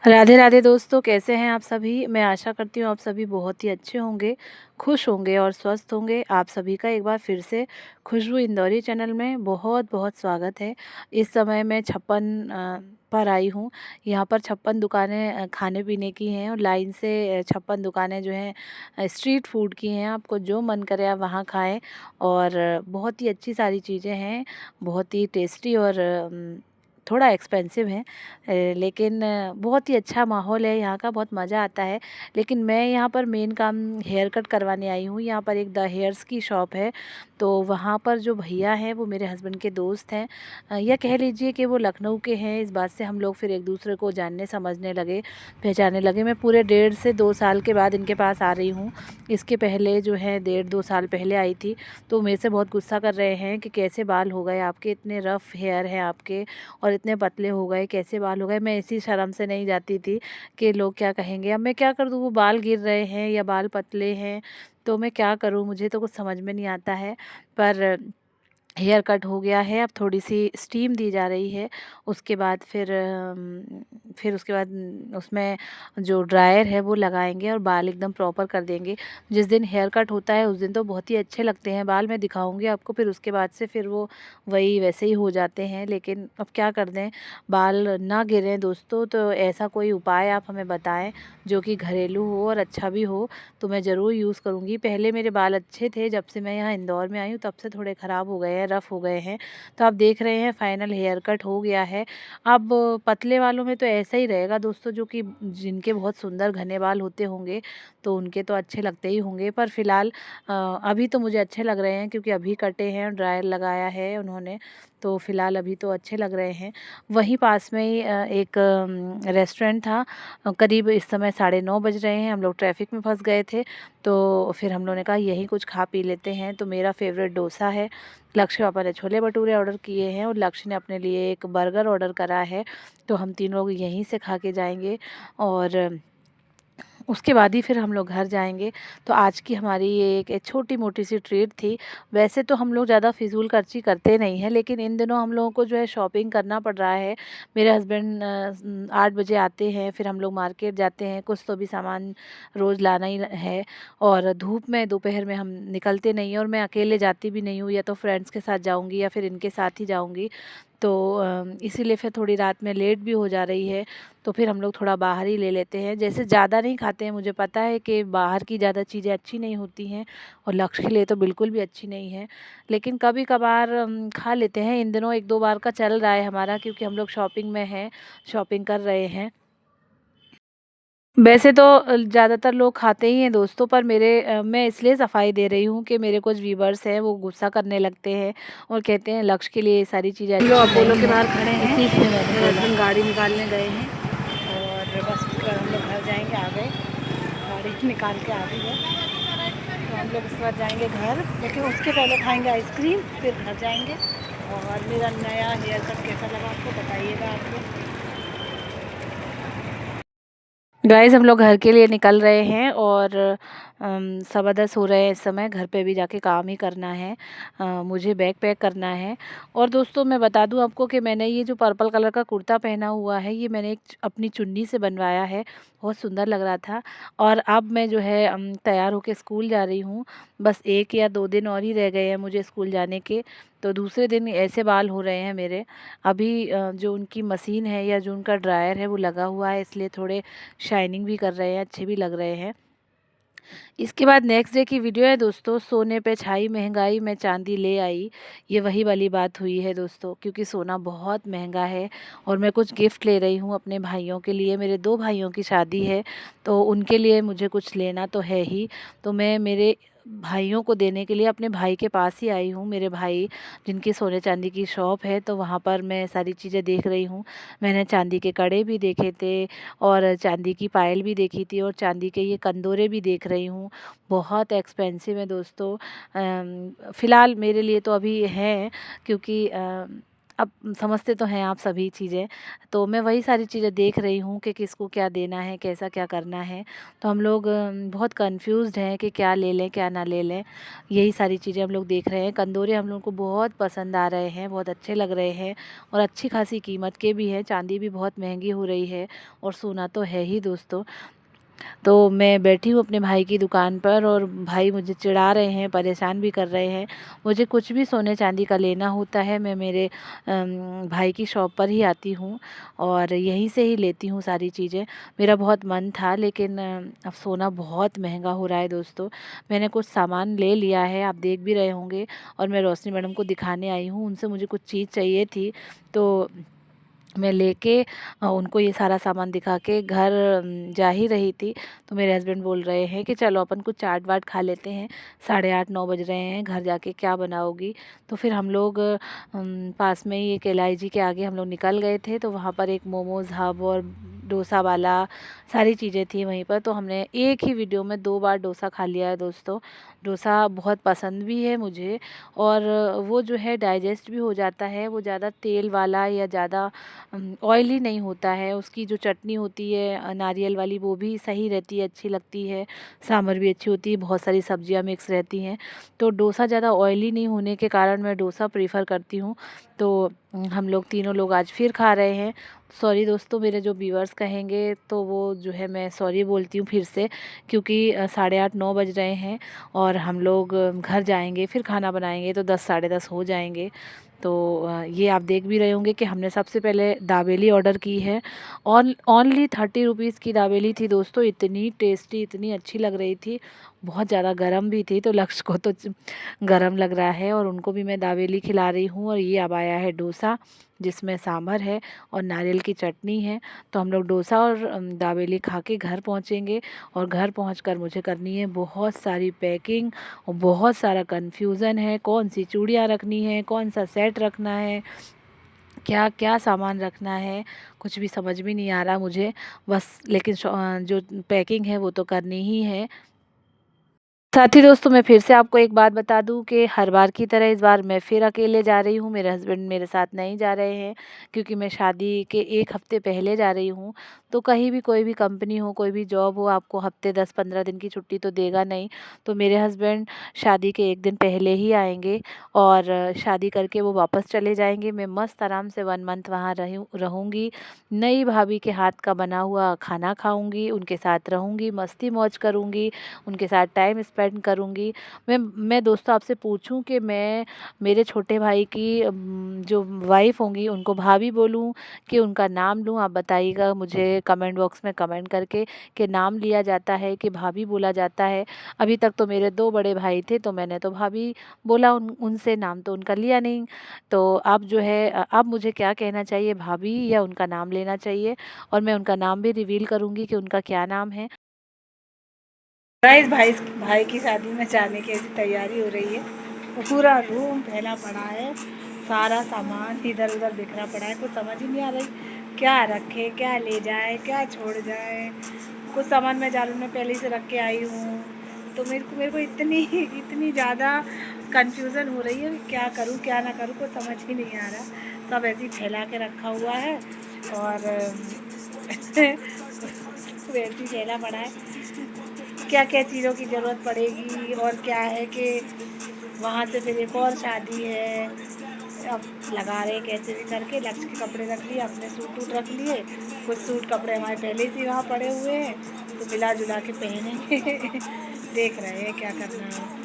राधे राधे दोस्तों, कैसे हैं आप सभी। मैं आशा करती हूँ आप सभी बहुत ही अच्छे होंगे, खुश होंगे और स्वस्थ होंगे। आप सभी का एक बार फिर से खुशबू इंदौरी चैनल में बहुत बहुत स्वागत है। इस समय मैं छप्पन पर आई हूँ। यहाँ पर 56 दुकानें खाने पीने की हैं और लाइन से 56 दुकानें जो हैं स्ट्रीट फूड की हैं। आपको जो मन करे आप वहाँ खाएं और बहुत ही अच्छी सारी चीज़ें हैं, बहुत ही टेस्टी और थोड़ा एक्सपेंसिव है, लेकिन बहुत ही अच्छा माहौल है यहाँ का, बहुत मज़ा आता है। लेकिन मैं यहाँ पर मेन काम हेयर कट करवाने आई हूँ। यहाँ पर एक द हेयर्स की शॉप है, तो वहाँ पर जो भैया हैं वो मेरे हस्बैंड के दोस्त हैं, या कह लीजिए कि वो लखनऊ के हैं। इस बात से हम लोग फिर एक दूसरे को जानने समझने लगे, पहचानने लगे। मैं पूरे 1.5 से 2 साल के बाद इनके पास आ रही हूँ। इसके पहले जो है 1.5 2 साल पहले आई थी। तो मेरे से बहुत गुस्सा कर रहे हैं कि कैसे बाल हो गए आपके, इतने रफ़ हेयर हैं आपके और इतने पतले हो गए, कैसे बाल हो गए। मैं इसी शर्म से नहीं जाती थी कि लोग क्या कहेंगे। अब मैं क्या कर दूँ, वो बाल गिर रहे हैं या बाल पतले हैं, तो मैं क्या करूँ, मुझे तो कुछ समझ में नहीं आता है। पर हेयर कट हो गया है, अब थोड़ी सी स्टीम दी जा रही है। उसके बाद फिर उसके बाद उसमें जो ड्रायर है वो लगाएंगे और बाल एकदम प्रॉपर कर देंगे। जिस दिन हेयर कट होता है उस दिन तो बहुत ही अच्छे लगते हैं बाल, मैं दिखाऊंगी आपको। फिर उसके बाद से फिर वो वही वैसे ही हो जाते हैं। लेकिन अब क्या कर दें, बाल ना गिरें दोस्तों, तो ऐसा कोई उपाय आप हमें बताएं जो कि घरेलू हो और अच्छा भी हो, तो मैं ज़रूर यूज़ करूँगी। पहले मेरे बाल अच्छे थे, जब से मैं यहाँ इंदौर में आई हूँ तब से थोड़े ख़राब हो गए हैं, रफ़ हो गए हैं। तो आप देख रहे हैं फाइनल हेयर कट हो गया है। अब पतले वालों में तो ऐसा ही रहेगा दोस्तों, जो कि जिनके बहुत सुंदर घने बाल होते होंगे तो उनके तो अच्छे लगते ही होंगे। पर फ़िलहाल अभी तो मुझे अच्छे लग रहे हैं, क्योंकि अभी कटे हैं, ड्रायर लगाया है उन्होंने, तो फ़िलहाल अभी तो अच्छे लग रहे हैं। वहीं पास में ही एक रेस्टोरेंट था। करीब इस समय 9:30 बज रहे हैं, हम लोग ट्रैफिक में फंस गए थे, तो फिर हम लोगों ने कहा यहीं कुछ खा पी लेते हैं। तो मेरा फेवरेट डोसा है, लक्ष्य पापा ने छोले भटूरे ऑर्डर किए हैं और लक्ष्य ने अपने लिए एक बर्गर ऑर्डर करा है। तो हम तीन लोग यहीं से खा के जाएंगे और उसके बाद ही फिर हम लोग घर जाएंगे। तो आज की हमारी ये एक छोटी मोटी सी ट्रीट थी। वैसे तो हम लोग ज़्यादा फिजूल खर्ची करते नहीं हैं, लेकिन इन दिनों हम लोगों को जो है शॉपिंग करना पड़ रहा है। मेरे हस्बैंड 8 बजे आते हैं, फिर हम लोग मार्केट जाते हैं, कुछ तो भी सामान रोज़ लाना ही है। और धूप में दोपहर में हम निकलते नहीं हैं, और मैं अकेले जाती भी नहीं हूँ, या तो फ्रेंड्स के साथ जाऊँगी या फिर इनके साथ ही जाऊँगी। तो इसीलिए फिर थोड़ी रात में लेट भी हो जा रही है, तो फिर हम लोग थोड़ा बाहर ही ले लेते हैं। जैसे ज़्यादा नहीं खाते हैं, मुझे पता है कि बाहर की ज़्यादा चीज़ें अच्छी नहीं होती हैं और लक्ष्य के लिए तो बिल्कुल भी अच्छी नहीं है। लेकिन कभी कभार खा लेते हैं। इन दिनों 1 2 बार का चल रहा है हमारा, क्योंकि हम लोग शॉपिंग में हैं, शॉपिंग कर रहे हैं। वैसे तो ज़्यादातर लोग खाते ही हैं दोस्तों, पर मैं इसलिए सफाई दे रही हूँ कि मेरे कुछ व्यूवर्स हैं, वो गुस्सा करने लगते हैं और कहते हैं लक्ष्य के लिए ये सारी चीज़ें हम लोग अच्छी अपोलो नहीं के है। बाहर खड़े हैं। इसीलिए मैंने मेरे बोला। हस्बैंड गाड़ी निकालने गए हैं और बस उसके बाद हम लोग घर जाएंगे। आ गए, गाड़ी निकाल के आ गई है, तो हम लोग उसके बाद जाएंगे घर। लेकिन उसके पहले खाएंगे आइसक्रीम, फिर घर जाएंगे। और मेरा नया हेयर कट कैसा लगा आपको बताइएगा आप लोग। गाइस हम लोग घर के लिए निकल रहे हैं और 10:15 हो रहे हैं इस समय। घर पे भी जाके काम ही करना है, मुझे बैग पैक करना है। और दोस्तों मैं बता दूं आपको कि मैंने ये जो पर्पल कलर का कुर्ता पहना हुआ है, ये मैंने अपनी चुन्नी से बनवाया है, बहुत सुंदर लग रहा था। और अब मैं जो है तैयार होके स्कूल जा रही हूँ। बस 1 या 2 दिन और ही रह गए हैं मुझे स्कूल जाने के। तो दूसरे दिन ऐसे बाल हो रहे हैं मेरे। अभी जो उनकी मशीन है या जो उनका ड्रायर है वो लगा हुआ है, इसलिए थोड़े शाइनिंग भी कर रहे हैं, अच्छे भी लग रहे हैं। इसके बाद नेक्स्ट डे की वीडियो है दोस्तों, सोने पे छाई महंगाई मैं चांदी ले आई। ये वही वाली बात हुई है दोस्तों, क्योंकि सोना बहुत महंगा है और मैं कुछ गिफ्ट ले रही हूँ अपने भाइयों के लिए। मेरे 2 भाइयों की शादी है, तो उनके लिए मुझे कुछ लेना तो है ही। तो मैं मेरे भाइयों को देने के लिए अपने भाई के पास ही आई हूँ। मेरे भाई जिनकी सोने चांदी की शॉप है, तो वहाँ पर मैं सारी चीज़ें देख रही हूँ। मैंने चांदी के कड़े भी देखे थे और चांदी की पायल भी देखी थी और चांदी के ये कंदोरे भी देख रही हूँ। बहुत एक्सपेंसिव है दोस्तों। फ़िलहाल मेरे लिए तो अभी हैं, क्योंकि अब समझते तो हैं आप सभी चीज़ें, तो मैं वही सारी चीज़ें देख रही हूँ कि किसको क्या देना है, कैसा क्या करना है। तो हम लोग बहुत कन्फ्यूज़्ड हैं कि क्या ले लें, क्या ना ले लें। यही सारी चीज़ें हम लोग देख रहे हैं। कंदोरे हम लोग को बहुत पसंद आ रहे हैं, बहुत अच्छे लग रहे हैं और अच्छी खासी कीमत के भी हैं। चाँदी भी बहुत महँगी हो रही है और सोना तो है ही दोस्तों। तो मैं बैठी हूँ अपने भाई की दुकान पर और भाई मुझे चिढ़ा रहे हैं, परेशान भी कर रहे हैं। मुझे कुछ भी सोने चांदी का लेना होता है, मैं मेरे भाई की शॉप पर ही आती हूँ और यहीं से ही लेती हूँ सारी चीज़ें। मेरा बहुत मन था लेकिन अब सोना बहुत महंगा हो रहा है दोस्तों। मैंने कुछ सामान ले लिया है, आप देख भी रहे होंगे, और मैं रोशनी मैडम को दिखाने आई हूँ। उनसे मुझे कुछ चीज़ चाहिए थी, तो मैं लेके उनको ये सारा सामान दिखा के घर जा ही रही थी। तो मेरे हस्बैंड बोल रहे हैं कि चलो अपन कुछ चाट वाट खा लेते हैं, 8:30-9 बज रहे हैं, घर जाके क्या बनाओगी। तो फिर हम लोग पास में ही एक LIG के आगे हम लोग निकल गए थे, तो वहाँ पर एक मोमोज़ हब और डोसा वाला सारी चीज़ें थी वहीं पर। तो हमने एक ही वीडियो में 2 बार डोसा खा लिया है दोस्तों। डोसा बहुत पसंद भी है मुझे और वो जो है डाइजेस्ट भी हो जाता है। वो ज़्यादा तेल वाला या ज़्यादा ऑयली नहीं होता है। उसकी जो चटनी होती है नारियल वाली, वो भी सही रहती है, अच्छी लगती है। सांभर भी अच्छी होती है, बहुत सारी सब्जियां मिक्स रहती हैं। तो डोसा ज़्यादा ऑयली नहीं होने के कारण मैं डोसा प्रीफ़र करती हूँ। तो हम लोग तीनों लोग आज फिर खा रहे हैं। सॉरी दोस्तों, मेरे जो व्यूअर्स कहेंगे तो वो जो है मैं सॉरी बोलती हूँ फिर से, क्योंकि 8:30-9 बज रहे हैं और हम लोग घर जाएंगे, फिर खाना बनाएंगे तो 10 साढ़े 10 हो जाएंगे। तो ये आप देख भी रहे होंगे कि हमने सबसे पहले दाबेली ऑर्डर की है। ओनली 30 रुपीज़ की दाबेली थी दोस्तों, इतनी टेस्टी, इतनी अच्छी लग रही थी। बहुत ज़्यादा गरम भी थी, तो लक्ष्य को तो गरम लग रहा है और उनको भी मैं दाबेली खिला रही हूँ। और ये अब आया है डोसा, जिसमें सांभर है और नारियल की चटनी है। तो हम लोग डोसा और दाबेली खा के घर पहुँचेंगे और घर पहुँचकर मुझे करनी है बहुत सारी पैकिंग और बहुत सारा कन्फ्यूज़न है, कौन सी चूड़ियाँ रखनी है, कौन सा सेट रखना है, क्या क्या सामान रखना है, कुछ भी समझ में नहीं आ रहा मुझे बस। लेकिन जो पैकिंग है वो तो करनी ही है। साथ ही दोस्तों मैं फिर से आपको एक बात बता दूं कि हर बार की तरह इस बार मैं फिर अकेले जा रही हूं, मेरे हस्बैंड मेरे साथ नहीं जा रहे हैं, क्योंकि मैं शादी के 1 हफ्ते पहले जा रही हूं। तो कहीं भी कोई भी कंपनी हो, कोई भी जॉब हो, आपको हफ्ते 10-15 दिन की छुट्टी तो देगा नहीं। तो मेरे हस्बैंड शादी के 1 दिन पहले ही आएंगे और शादी करके वो वापस चले जाएंगे। मैं मस्त आराम से 1 मंथ वहाँ रहूँगी, नई भाभी के हाथ का बना हुआ खाना खाऊँगी, उनके साथ रहूँगी, मस्ती मौज करूँगी, उनके साथ टाइम स्पेंड करूँगी। मैं दोस्तों आपसे पूछूं कि मैं मेरे छोटे भाई की जो वाइफ़ होंगी उनको भाभी बोलूं कि उनका नाम लूं? आप बताइएगा मुझे कमेंट बॉक्स में कमेंट करके कि नाम लिया जाता है कि भाभी बोला जाता है। अभी तक तो मेरे 2 बड़े भाई थे तो मैंने तो भाभी बोला, उनसे नाम तो उनका लिया नहीं। तो आप जो है आप मुझे क्या कहना चाहिए, भाभी या उनका नाम लेना चाहिए? और मैं उनका नाम भी रिवील करूँगी कि उनका क्या नाम है। गाइस, भाई भाई की शादी में जाने की ऐसी तैयारी हो रही है। वो पूरा रूम फैला पड़ा है, सारा सामान इधर उधर बिखरा पड़ा है। कुछ समझ ही नहीं आ रही क्या रखे, क्या ले जाए, क्या छोड़ जाए। कुछ सामान मैं जालू में पहले से रख के आई हूँ, तो मेरे को इतनी इतनी ज़्यादा कंफ्यूजन हो रही है कि क्या करूँ क्या ना करूँ, कुछ समझ ही नहीं आ रहा। सब ऐसे ही फैला के रखा हुआ है और वैसे ही फैला पड़ा है। क्या क्या चीज़ों की ज़रूरत पड़ेगी और क्या है कि वहाँ से फिर एक और शादी है। अब लगा रहे कैसे भी करके, लक्ष्य के कपड़े रख लिए, अपने सूट वूट रख लिए। कुछ सूट कपड़े हमारे पहले से वहाँ पड़े हुए हैं, तो मिला जुला के पहनेंगे। देख रहे हैं क्या करना है।